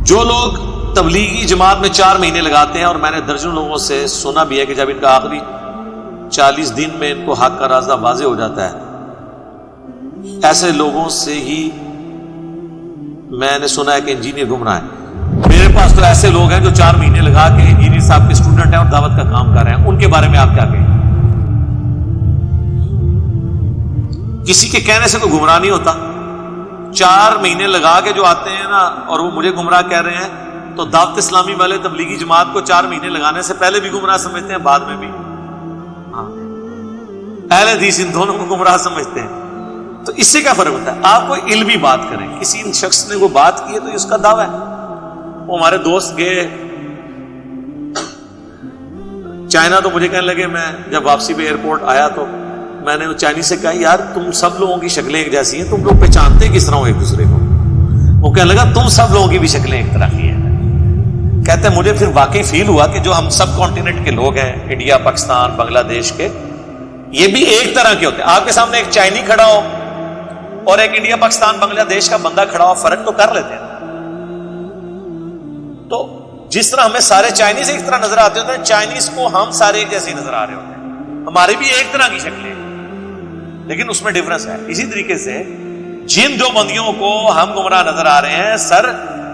جو لوگ تبلیغی جماعت میں 4 مہینے لگاتے ہیں، اور میں نے درجنوں لوگوں سے سنا بھی ہے کہ جب ان کا آخری 40 دن میں ان کو حق کا راستہ واضح ہو جاتا ہے، ایسے لوگوں سے ہی میں نے سنا ہے کہ انجینئر گمراہ ہے۔ میرے پاس تو ایسے لوگ ہیں جو 4 مہینے لگا کے انجینئر صاحب کے اسٹوڈنٹ ہیں اور دعوت کا کام کر رہے ہیں، ان کے بارے میں آپ کیا کہیں؟ کسی کے کہنے سے کوئی گمراہ نہیں ہوتا۔ 4 مہینے لگا کے جو آتے ہیں نا اور وہ مجھے گمراہ کہہ رہے ہیں، تو دعوت اسلامی والے تبلیغی جماعت کو 4 مہینے لگانے سے پہلے بھی گمراہ سمجھتے ہیں، بعد میں بھی۔ اہل حدیث ان دونوں کو گمراہ سمجھتے ہیں۔ تو اس سے کیا فرق ہوتا ہے؟ آپ کوئی علمی بات کریں، کسی شخص نے وہ بات کی ہے تو یہ اس کا دعویٰ ہے۔ وہ ہمارے دوست گئے چائنا، تو مجھے کہنے لگے، میں جب واپسی پہ ایئرپورٹ آیا تو میں نے وہ چائنیز سے کہا، یار تم سب لوگوں کی شکلیں ایک جیسی ہیں، تم لوگ پہچانتے کس طرح ہو ایک دوسرے کو؟ وہ کہنے لگا تم سب لوگوں کی بھی شکلیں ایک طرح کی ہیں۔ کہتے ہیں مجھے پھر واقعی فیل ہوا کہ جو ہم سب کانٹیننٹ کے لوگ ہیں، انڈیا، پاکستان، بنگلہ دیش کے، یہ بھی ایک طرح کے ہوتے ہیں۔ آپ کے سامنے ایک چائنی کھڑا ہو اور ایک انڈیا، پاکستان، بنگلہ دیش کا بندہ کھڑا ہو، فرق تو کر لیتے ہیں۔ تو جس طرح ہمیں سارے چائنیز ایک طرح نظر آتے ہوتے ہیں، چائنیز کو ہم سارے ایک جیسے نظر آ رہے ہوتے ہیں، ہماری بھی ایک طرح کی شکلیں، لیکن اس میں ڈفرنس ہے۔ اسی طریقے سے جن دو بندیوں کو ہم گمراہ نظر آ رہے ہیں، سر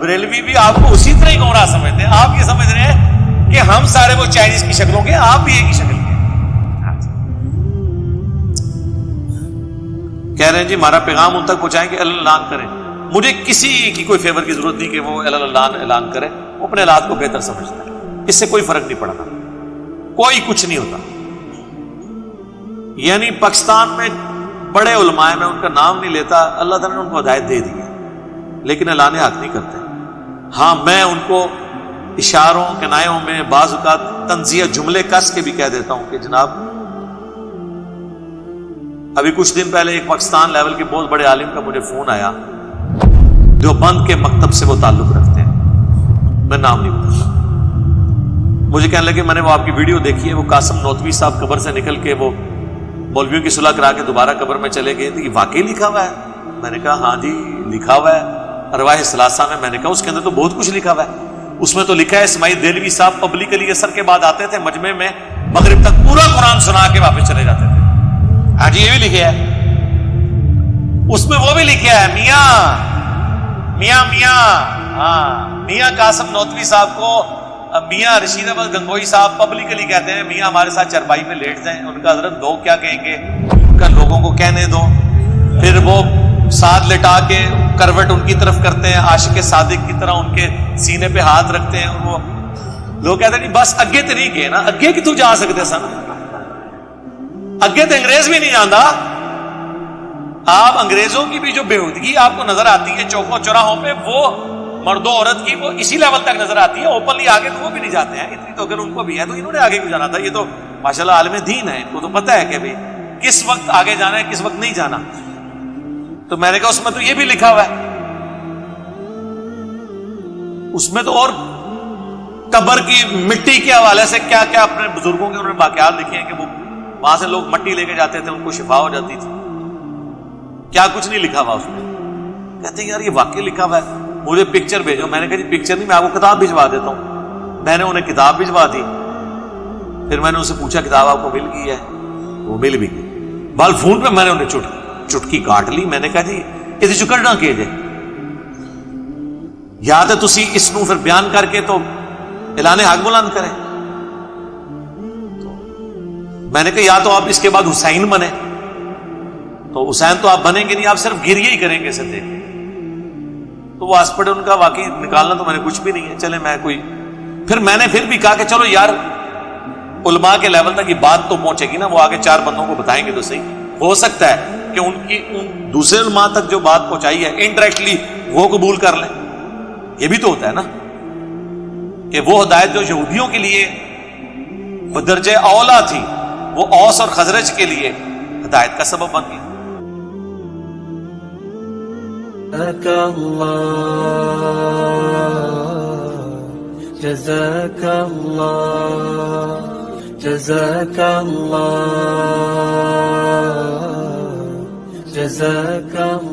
بریلوی بھی آپ کو اسی طرح ہی گمراہ سمجھتے ہیں۔ آپ یہ سمجھ رہے ہیں کہ ہم سارے وہ چائنیز کی شکلوں کے، آپ بھی ایک ہی شکل کے۔ کہہ رہے ہیں جی ہمارا پیغام ان تک پہنچائیں کہ اعلان کریں۔ مجھے کسی کی کوئی فیور کی ضرورت نہیں کہ وہ اعلان کرے، وہ اپنے حالات کو بہتر سمجھتا ہے، اس سے کوئی فرق نہیں پڑتا، کوئی کچھ نہیں ہوتا۔ یعنی پاکستان میں بڑے علماء ہیں، میں ان کا نام نہیں لیتا، اللہ تعالیٰ نے ان کو ہدایت دے دی ہے، لیکن اعلان حق نہیں کرتے۔ ہاں میں ان کو اشاروں کنایوں میں بعض اوقات تنزیہ جملے کس کے بھی کہہ دیتا ہوں کہ جناب، ابھی کچھ دن پہلے ایک پاکستان لیول کے بہت بڑے عالم کا مجھے فون آیا، دیوبند کے مکتب سے وہ تعلق رکھتے ہیں، میں نام نہیں بتاتا۔ مجھے کہنے لگے میں نے وہ آپ کی ویڈیو دیکھی ہے، وہ قاسم نوتوی صاحب قبر سے نکل کے وہ مولویوں کی صلح کرا کے دوبارہ قبر میں چلے گئے تھے، یہ واقعی لکھا ہوا ہے؟ میں نے کہا ہاں جی لکھا ہوا ہے ارواح ثلاثہ میں نے کہا اس کے اندر تو بہت کچھ لکھا ہوا ہے، اس میں تو لکھا ہے اسماعیل دہلوی صاحب پبلکلی عصر کے بعد آتے تھے مجمع میں، مغرب تک پورا قرآن سنا کے واپس چلے جاتے تھے۔ ہاں جی یہ بھی لکھا ہے، اس میں وہ بھی لکھا ہے میاں قاسم نوتوی صاحب کو میاں رشید احمد گنگوئی صاحب پبلکلی کہتے ہیں میاں ہمارے ساتھ چرپائی میں لیٹ جائیں، ان کا حضرت لوگ کیا کہیں گے، ان کا لوگوں کو کہنے دو۔ پھر وہ ساتھ لٹا کے کروٹ ان کی طرف کرتے ہیں، عاشق صادق کی طرح ان کے سینے پہ ہاتھ رکھتے ہیں، اور وہ لوگ کہتے ہیں نہیں بس اگے تو نہیں گئے نا، اگے کی تو جا سکتے سن، اگے تو انگریز بھی نہیں جاندا۔ آپ انگریزوں کی بھی جو بےہودگی آپ کو نظر آتی ہے چوکوں چوراہوں پہ، وہ مرد و عورت کی وہ اسی لیول تک نظر آتی ہے، اوپنلی آگے تو وہ بھی نہیں جاتے ہیں، اتنی تو اگر ان کو بھی ہے تو انہوں نے آگے کیوں جانا تھا؟ یہ تو ماشاءاللہ عالم دین ہے، ان کو تو پتہ ہے کہ بھئی کس وقت آگے جانا ہے کس وقت نہیں جانا۔ تو میں نے کہا اس میں تو یہ بھی لکھا ہوا ہے، اس میں تو اور قبر کی مٹی کے حوالے سے کیا کیا اپنے بزرگوں کے انہوں نے واقعات لکھے ہیں کہ وہ وہاں سے لوگ مٹی لے کے جاتے تھے، ان کو شفا ہو جاتی تھی، کیا کچھ نہیں لکھا ہوا اس میں۔ کہتے ہیں یار یہ واقعی لکھا ہوا ہے، مجھے پکچر بھیجو۔ میں نے کہا جی پکچر نہیں، میں آپ کو کتاب بھجوا دیتا ہوں۔ میں نے انہیں کتاب بھجوا دی، پھر میں نے ان سے پوچھا کتاب آپ کو مل گئی ہے؟ وہ مل بھی گئی۔ بال فون پہ میں نے انہیں چٹکی کاٹ لی، میں نے کہا جی یہ چکڑنا کہ جے یا تو تسی اس نو پھر بیان کر کے تو اعلان حق بلند کریں۔ میں نے کہا یا تو آپ اس کے بعد حسین بنے، تو حسین تو آپ بنیں گے نہیں، آپ صرف گریہ ہی کریں گے صدیق۔ تو وہ آس پڑے ان کا واقعی نکالنا تو میں نے کچھ بھی نہیں ہے، چلے میں کوئی پھر میں نے پھر بھی کہا کہ چلو یار علماء کے لیول تک یہ بات تو پہنچے گی نا، وہ آگے 4 بندوں کو بتائیں گے تو صحیح، ہو سکتا ہے کہ ان دوسرے علماء تک جو بات پہنچائی ہے انڈائریکٹلی وہ قبول کر لیں۔ یہ بھی تو ہوتا ہے نا کہ وہ ہدایت جو یہودیوں کے لیے بدرجہ اولا تھی، وہ اوس اور خزرج کے لیے ہدایت کا سبب بن گئی۔ جزاك الله جزاك الله جزاك الله